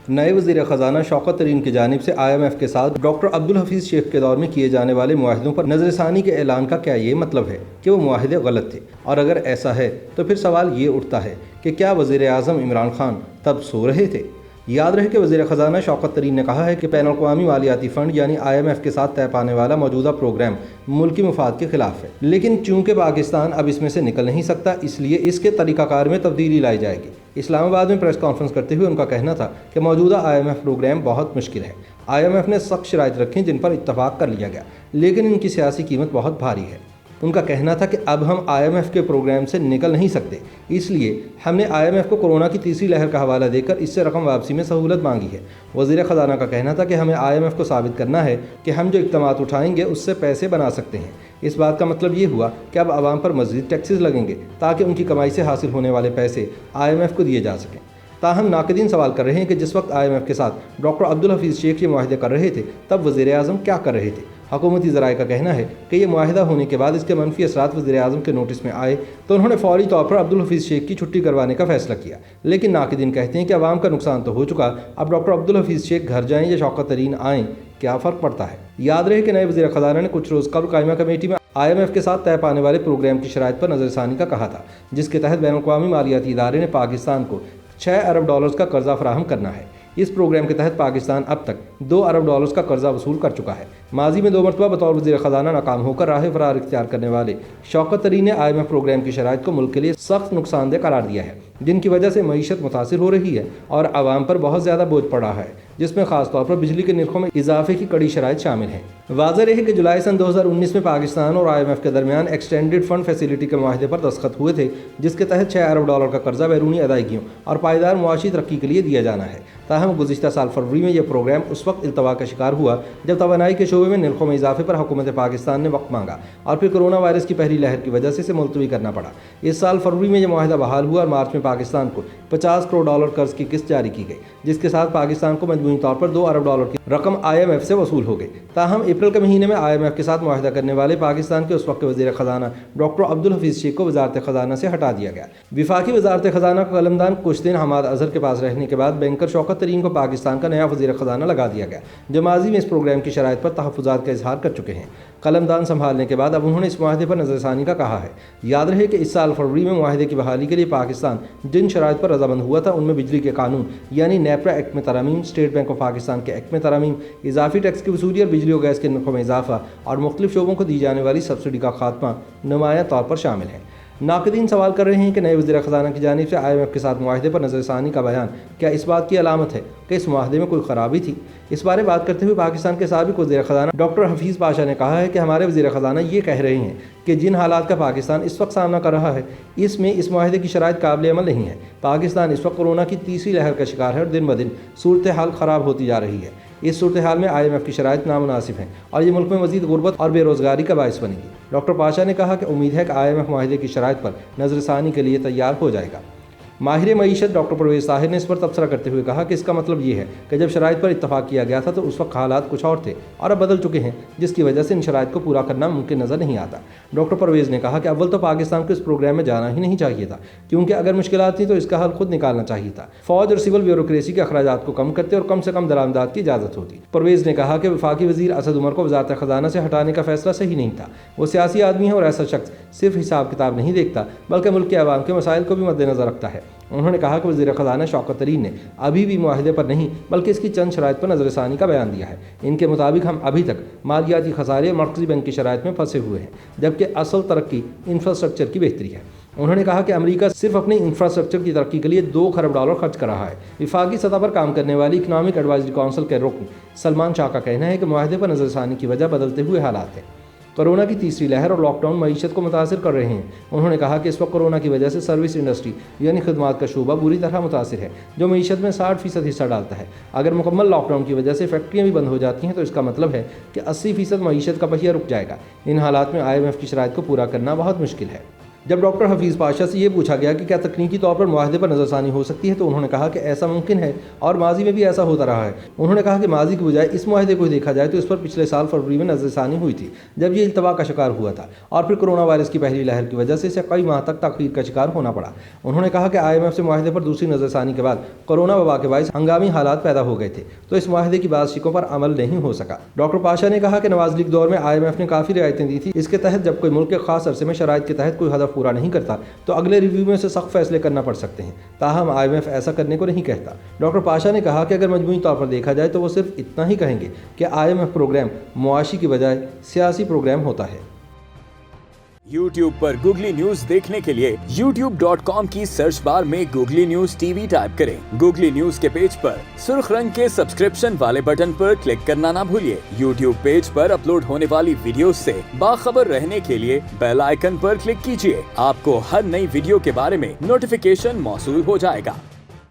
نئے وزیر خزانہ شوکت ترین کی جانب سے IMF کے ساتھ ڈاکٹر عبدالحفیظ شیخ کے دور میں کیے جانے والے معاہدوں پر نظر ثانی کے اعلان کا کیا یہ مطلب ہے کہ وہ معاہدے غلط تھے؟ اور اگر ایسا ہے تو پھر سوال یہ اٹھتا ہے کہ کیا وزیر اعظم عمران خان تب سو رہے تھے؟ یاد رہے کہ وزیر خزانہ شوکت ترین نے کہا ہے کہ بین الاقوامی مالیاتی فنڈ یعنی IMF کے ساتھ طے پانے والا موجودہ پروگرام ملکی مفاد کے خلاف ہے، لیکن چونکہ پاکستان اب اس میں سے نکل نہیں سکتا، اس لیے اس کے طریقہ کار میں تبدیلی لائی جائے گی۔ اسلام آباد میں پریس کانفرنس کرتے ہوئے ان کا کہنا تھا کہ موجودہ IMF پروگرام بہت مشکل ہے۔ IMF نے سخت شرائط رکھی جن پر اتفاق کر لیا گیا، لیکن ان کی سیاسی قیمت بہت بھاری ہے۔ ان کا کہنا تھا کہ اب ہم IMF کے پروگرام سے نکل نہیں سکتے، اس لیے ہم نے IMF کو کورونا کی تیسری لہر کا حوالہ دے کر اس سے رقم واپسی میں سہولت مانگی ہے۔ وزیر خزانہ کا کہنا تھا کہ ہمیں IMF کو ثابت کرنا ہے کہ ہم جو اقدامات اٹھائیں گے اس سے پیسے بنا سکتے ہیں۔ اس بات کا مطلب یہ ہوا کہ اب عوام پر مزید ٹیکسز لگیں گے تاکہ ان کی کمائی سے حاصل ہونے والے پیسے IMF کو دیے جا سکیں۔ تاہم ناقدین سوال کر رہے ہیں کہ جس وقت IMF کے ساتھ ڈاکٹر عبدالحفیظ شیخ یہ معاہدے کر رہے تھے تب وزیر اعظم کیا کر رہے تھے؟ حکومتی ذرائع کا کہنا ہے کہ یہ معاہدہ ہونے کے بعد اس کے منفی اثرات وزیر اعظم کے نوٹس میں آئے تو انہوں نے فوری طور پر عبدالحفیظ شیخ کی چھٹی کروانے کا فیصلہ کیا، لیکن ناقدین کہتے ہیں کہ عوام کا نقصان تو ہو چکا، اب ڈاکٹر عبدالحفیظ شیخ گھر جائیں یا شوکت ترین آئیں، کیا فرق پڑتا ہے؟ یاد رہے کہ نئے وزیر خزانہ نے کچھ روز قبل قائمہ کمیٹی میں IMF کے ساتھ طے پانے والے پروگرام کی شرائط پر نظر ثانی کا کہا تھا، جس کے تحت بین الاقوامی مالیاتی ادارے نے پاکستان کو $6 ارب کا قرضہ فراہم کرنا ہے۔ اس پروگرام کے تحت پاکستان اب تک $2 ارب کا قرضہ وصول کر چکا ہے۔ ماضی میں 2 مرتبہ بطور وزیر خزانہ ناکام ہو کر راہ فرار اختیار کرنے والے شوکت ترین نے IMF پروگرام کی شرائط کو ملک کے لیے سخت نقصان دہ قرار دیا ہے، جن کی وجہ سے معیشت متاثر ہو رہی ہے اور عوام پر بہت زیادہ بوجھ پڑ رہا ہے، جس میں خاص طور پر بجلی کے نرخوں میں اضافے کی کڑی شرائط شامل ہیں۔ واضح رہے کہ جولائی سن 2019 میں پاکستان اور IMF کے درمیان ایکسٹینڈڈ فنڈ فیسلٹی کے معاہدے پر دستخط ہوئے تھے، جس کے تحت $6 ارب کا قرضہ بیرونی ادائیگیوں اور پائیدار معاشی ترقی کے لیے دیا جانا ہے۔ تاہم گزشتہ سال فروری میں یہ پروگرام اس وقت التوا کا شکار ہوا جب توانائی کے شعبے میں نرخوں میں اضافے پر حکومت پاکستان نے وقت مانگا اور پھر کورونا وائرس کی پہلی لہر کی وجہ سے اسے ملتوی کرنا پڑا۔ اس سال فروری میں یہ معاہدہ بحال ہوا اور مارچ میں پاکستان کو $50 کروڑ قرض کی قسط جاری کی گئی، جس کے ساتھ پاکستان کو مجموعی طور پر $2 ارب کی رقم IMF سے وصول ہو گئی۔ تاہم اپریل کے مہینے میں IMF کے ساتھ معاہدہ کرنے والے پاکستان کے اس وقت کے وزیر خزانہ ڈاکٹر عبدالحفیظ شیخ کو وزارت خزانہ سے ہٹا دیا گیا۔ وفاقی وزارت خزانہ کا قلمدان کچھ دن حماد اظہر کے پاس رہنے کے بعد بینکر شوکت ترین کو پاکستان کا نیا وزیر خزانہ لگا دیا گیا، جو ماضی میں اس پروگرام کی شرائط پر تحفظات کا اظہار کر چکے ہیں۔ قلمدان سنبھالنے کے بعد اب انہوں نے اس معاہدے پر نظر ثانی کا کہا ہے۔ یاد رہے کہ اس سال فروری میں معاہدے کی بحالی کے لیے پاکستان جن شرائط پر رضامند ہوا تھا ان میں بجلی کے قانون یعنی نیپرا ایکٹ میں ترامیم، اسٹیٹ بینک آف پاکستان کے ایکٹ میں ترامیم، اضافی ٹیکس کی وصولی اور بجلی و گیس کے نرخوں میں اضافہ اور مختلف شعبوں کو دی جانے والی سبسڈی کا خاتمہ نمایاں طور پر شامل ہے۔ ناقدین سوال کر رہے ہیں کہ نئے وزیر خزانہ کی جانب سے IMF کے ساتھ معاہدے پر نظر ثانی کا بیان کیا اس بات کی علامت ہے کہ اس معاہدے میں کوئی خرابی تھی؟ اس بارے بات کرتے ہوئے پاکستان کے سابق وزیر خزانہ ڈاکٹر حفیظ پاشا نے کہا ہے کہ ہمارے وزیر خزانہ یہ کہہ رہے ہیں کہ جن حالات کا پاکستان اس وقت سامنا کر رہا ہے اس میں اس معاہدے کی شرائط قابل عمل نہیں ہے۔ پاکستان اس وقت کورونا کی تیسری لہر کا شکار ہے اور دن بدن صورتحال خراب ہوتی جا رہی ہے۔ اس صورتحال میں IMF کی شرائط نامناسب ہیں اور یہ ملک میں مزید غربت اور بے روزگاری کا باعث بنے گی۔ ڈاکٹر پاشا نے کہا کہ امید ہے کہ IMF معاہدے کی شرائط پر نظر ثانی کے لیے تیار ہو جائے گا۔ ماہر معیشت ڈاکٹر پرویز طاہر نے اس پر تبصرہ کرتے ہوئے کہا کہ اس کا مطلب یہ ہے کہ جب شرائط پر اتفاق کیا گیا تھا تو اس وقت حالات کچھ اور تھے اور اب بدل چکے ہیں، جس کی وجہ سے ان شرائط کو پورا کرنا ممکن نظر نہیں آتا۔ ڈاکٹر پرویز نے کہا کہ اول تو پاکستان کو اس پروگرام میں جانا ہی نہیں چاہیے تھا، کیونکہ اگر مشکلات تھیں تو اس کا حل خود نکالنا چاہیے تھا۔ فوج اور سول بیوروکریسی کے اخراجات کو کم کرتے اور کم سے کم درآمدات کی اجازت ہوتی۔ پرویز نے کہا کہ وفاقی وزیر اسد عمر کو وزارت خزانہ سے ہٹانے کا فیصلہ صحیح نہیں تھا۔ وہ سیاسی آدمی ہے اور ایسا شخص صرف حساب کتاب نہیں دیکھتا بلکہ ملک کے عوام کے مسائل کو بھی مد نظر رکھتا ہے۔ انہوں نے کہا کہ وزیر خزانہ شوکت ترین نے ابھی بھی معاہدے پر نہیں بلکہ اس کی چند شرائط پر نظر ثانی کا بیان دیا ہے۔ ان کے مطابق ہم ابھی تک مالیاتی خسارے اور مرکزی بینک کی شرائط میں پھنسے ہوئے ہیں، جبکہ اصل ترقی انفراسٹرکچر کی بہتری ہے۔ انہوں نے کہا کہ امریکہ صرف اپنی انفراسٹرکچر کی ترقی کے لیے $2 ارب خرچ کر رہا ہے۔ وفاقی سطح پر کام کرنے والی اکنامک ایڈوائزری کونسل کے رکن سلمان شاہ کا کہنا ہے کہ معاہدے پر نظر ثانی کی وجہ بدلتے ہوئے حالات ہیں۔ کورونا کی تیسری لہر اور لاک ڈاؤن معیشت کو متاثر کر رہے ہیں۔ انہوں نے کہا کہ اس وقت کورونا کی وجہ سے سروس انڈسٹری یعنی خدمات کا شعبہ بری طرح متاثر ہے، جو معیشت میں 60% حصہ ڈالتا ہے۔ اگر مکمل لاک ڈاؤن کی وجہ سے فیکٹریاں بھی بند ہو جاتی ہیں تو اس کا مطلب ہے کہ 80% معیشت کا پہیہ رک جائے گا۔ ان حالات میں IMF کی شرائط کو پورا کرنا بہت مشکل ہے۔ جب ڈاکٹر حفیظ پاشا سے یہ پوچھا گیا کہ کیا تکنیکی طور پر معاہدے پر نظر ثانی ہو سکتی ہے تو انہوں نے کہا کہ ایسا ممکن ہے اور ماضی میں بھی ایسا ہوتا رہا ہے۔ انہوں نے کہا کہ ماضی کی بجائے اس معاہدے کو دیکھا جائے تو اس پر پچھلے سال فروری میں نظر ثانی ہوئی تھی جب یہ التوا کا شکار ہوا تھا اور پھر کورونا وائرس کی پہلی لہر کی وجہ سے اسے کئی ماہ تک تاخیر کا شکار ہونا پڑا۔ انہوں نے کہا کہ IMF سے معاہدے پر دوسری نظر ثانی کے بعد کورونا وبا کے باعث ہنگامی حالات پیدا ہو گئے تھے تو اس معاہدے کی بعض شقوں پر عمل نہیں ہو سکا۔ ڈاکٹر پاشا نے کہا کہ نواز لیگ دور میں IMF نے کافی رعایتیں دی تھی، اس کے تحت جب کوئی ملک کے خاص عرصے میں شرائط کے تحت کوئی ہدف پورا نہیں کرتا تو اگلے ریویو میں سے سخت فیصلے کرنا پڑ سکتے ہیں، تاہم IMF ایسا کرنے کو نہیں کہتا۔ ڈاکٹر پاشا نے کہا کہ اگر مجموعی طور پر دیکھا جائے تو وہ صرف اتنا ہی کہیں گے کہ IMF پروگرام معاشی کی بجائے سیاسی پروگرام ہوتا ہے۔ YouTube پر گوگلی نیوز دیکھنے کے لیے youtube.com کی سرچ بار میں گوگلی نیوز TV ٹائپ کریں۔ گوگلی نیوز کے پیج پر سرخ رنگ کے سبسکرپشن والے بٹن پر کلک کرنا نہ بھولیے۔ YouTube پیج پر اپلوڈ ہونے والی ویڈیوز سے باخبر رہنے کے لیے بیل آئیکن پر کلک کیجیے۔ آپ کو ہر نئی ویڈیو کے بارے میں نوٹیفیکیشن موصول ہو جائے گا۔